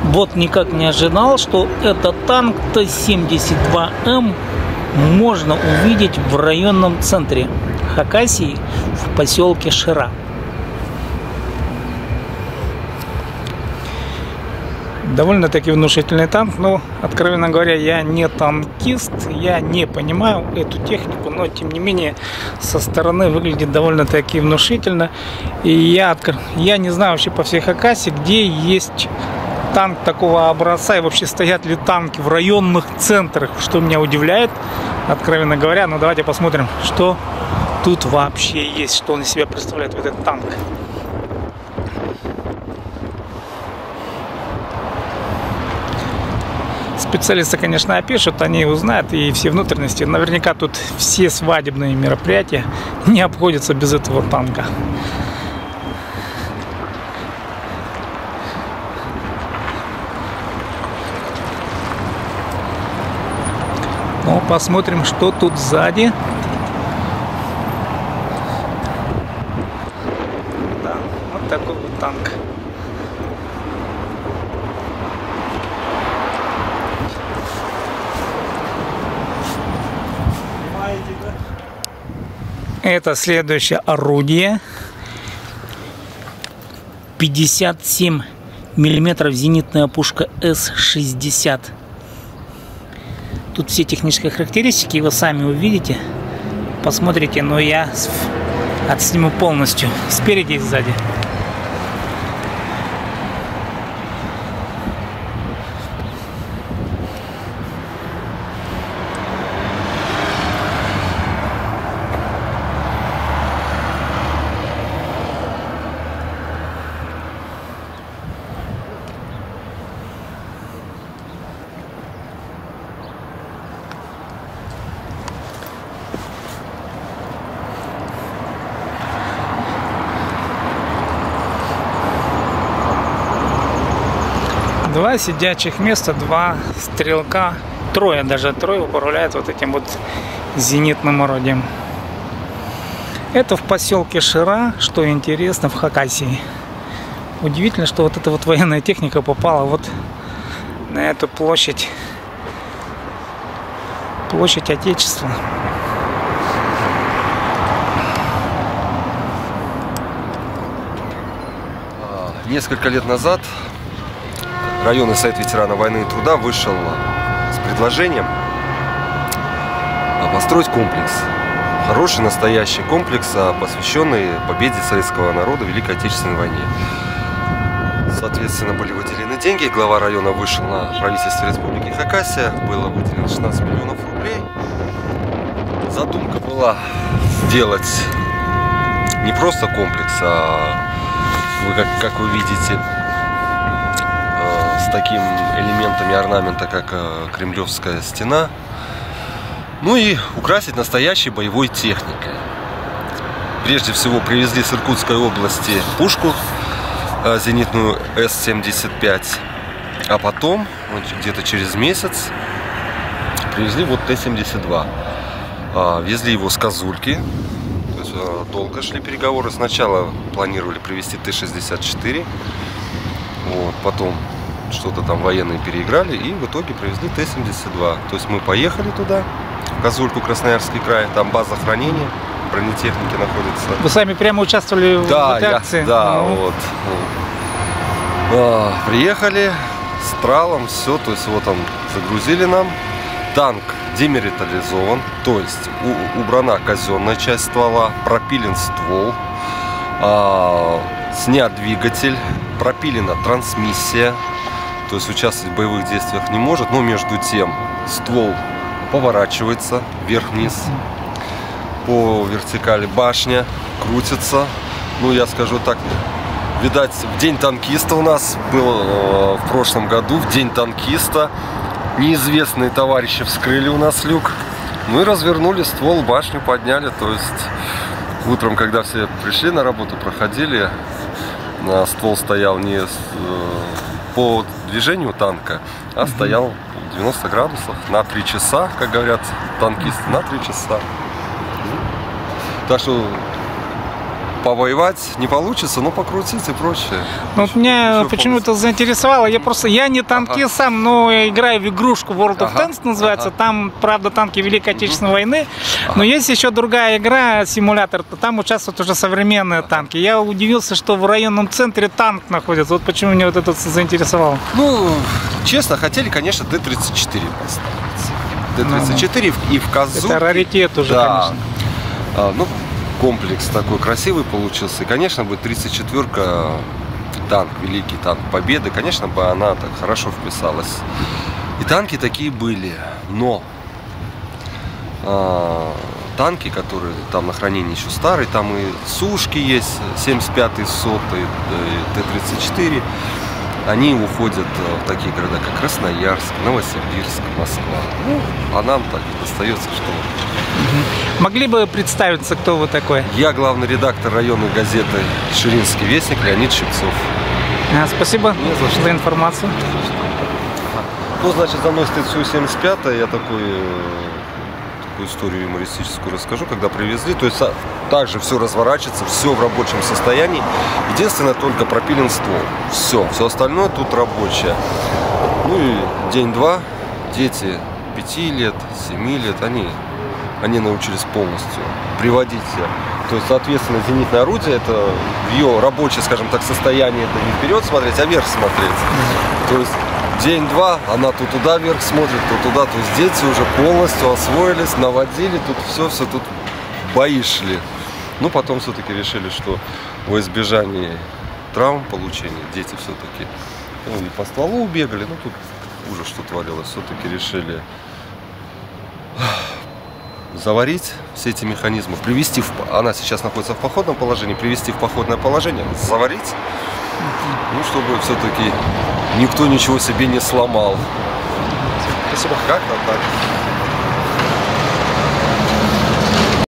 Вот никак не ожидал, что этот танк Т-72М можно увидеть в районном центре Хакасии в поселке Шира. Довольно-таки внушительный танк, но, откровенно говоря, я не танкист, я не понимаю эту технику, но, тем не менее, со стороны выглядит довольно-таки внушительно. И я не знаю вообще по всей Хакасии, где есть танк такого образца, и вообще стоят ли танки в районных центрах, что меня удивляет, откровенно говоря. Но давайте посмотрим, что тут вообще есть, что он из себя представляет, вот этот танк. Специалисты, конечно, опишут, они узнают и все внутренности. Наверняка тут все свадебные мероприятия не обходятся без этого танка. Ну, посмотрим, что тут сзади. Да, вот такой вот танк. Это следующее орудие. 57 миллиметров зенитная пушка С-60. Тут все технические характеристики, вы сами увидите. Посмотрите, но я отсниму полностью, спереди и сзади. Два сидячих места, два стрелка, трое управляют вот этим вот зенитным орудием. Это в поселке Шира, что интересно, в Хакасии. Удивительно, что вот эта вот военная техника попала вот на эту площадь Отечества. Несколько лет назад районный совет ветеранов войны и труда вышел с предложением построить комплекс. Хороший, настоящий комплекс, посвященный победе советского народа в Великой Отечественной войне. Соответственно, были выделены деньги. Глава района вышел на правительство Республики Хакасия. Было выделено 16 миллионов рублей. Задумка была сделать не просто комплекс, а как вы видите, с такими элементами орнамента, как Кремлевская стена. Ну и украсить настоящей боевой техникой. Прежде всего привезли с Иркутской области пушку зенитную С-75, а потом, где-то через месяц, привезли вот Т-72. Везли его с Козульки. То есть долго шли переговоры. Сначала планировали привезти Т-64, вот, потом что-то там военные переиграли, и в итоге привезли Т-72. То есть мы поехали туда, в Козульку, Красноярский край, там база хранения бронетехники находится. Вы сами прямо участвовали в этой акции? Да, вот. Приехали с тралом, все, то есть вот он, загрузили нам. Танк демилитаризован, то есть убрана казенная часть ствола, пропилен ствол, снят двигатель, пропилена трансмиссия. То есть участвовать в боевых действиях не может, но между тем ствол поворачивается вверх-вниз по вертикали, башня крутится. Ну, я скажу так, видать, в день танкиста у нас был в прошлом году, в день танкиста, неизвестные товарищи вскрыли у нас люк, ну и развернули ствол, башню подняли. То есть утром, когда все пришли на работу, проходили, ствол стоял не по движению танка, а стоял 90 градусов на 3 часа, как говорят танкисты, на 3 часа. Так что повоевать не получится, но покрутить и прочее. Ну, вот меня Еще почему-то заинтересовало. Я не танкист сам, но я играю в игрушку World of Tanks называется. Там, правда, танки Великой Отечественной войны. Но есть еще другая игра, симулятор. Там участвуют уже современные танки. Я удивился, что в районном центре танк находится. Вот почему меня вот это заинтересовало. Ну, честно, хотели, конечно, Т-34 поставить. Т-34 и в Казуке. Это раритет уже, да. конечно. Ну, комплекс такой красивый получился. И, конечно, бы 34-ка, танк, великий танк Победы, конечно, бы она так хорошо вписалась. И танки такие были, но танки, которые там на хранении еще старые, там и Сушки есть, 75-й, 100-й, Т-34, они уходят в такие города, как Красноярск, Новосибирск, Москва. Ну, а нам так остается, что... Могли бы представиться, кто вы такой? Я главный редактор районной газеты «Ширинский вестник» Леонид Шевцов. Спасибо за информацию. Ну, значит, за мной стоит Су-75, я такую историю юмористическую расскажу, когда привезли. То есть также все разворачивается, все в рабочем состоянии. Единственное, только пропилен ствол. Все остальное тут рабочее. Ну и день-два, дети 5 лет, 7 лет, они научились полностью приводить. То есть, соответственно, зенитное орудие, это в ее рабочее, скажем так, состояние, это не вперед смотреть, а вверх смотреть. То есть день-два, она то туда вверх смотрит, то туда. То есть дети уже полностью освоились, наводили, тут все тут бои шли. Ну, потом все-таки решили, что во избежание травм получения дети все-таки и по стволу убегали, ну, тут уже что творилось, все-таки решили заварить все эти механизмы, привести она сейчас находится в походном положении, привести в походное положение, заварить, ну, чтобы все-таки никто ничего себе не сломал. Спасибо. Как-то так.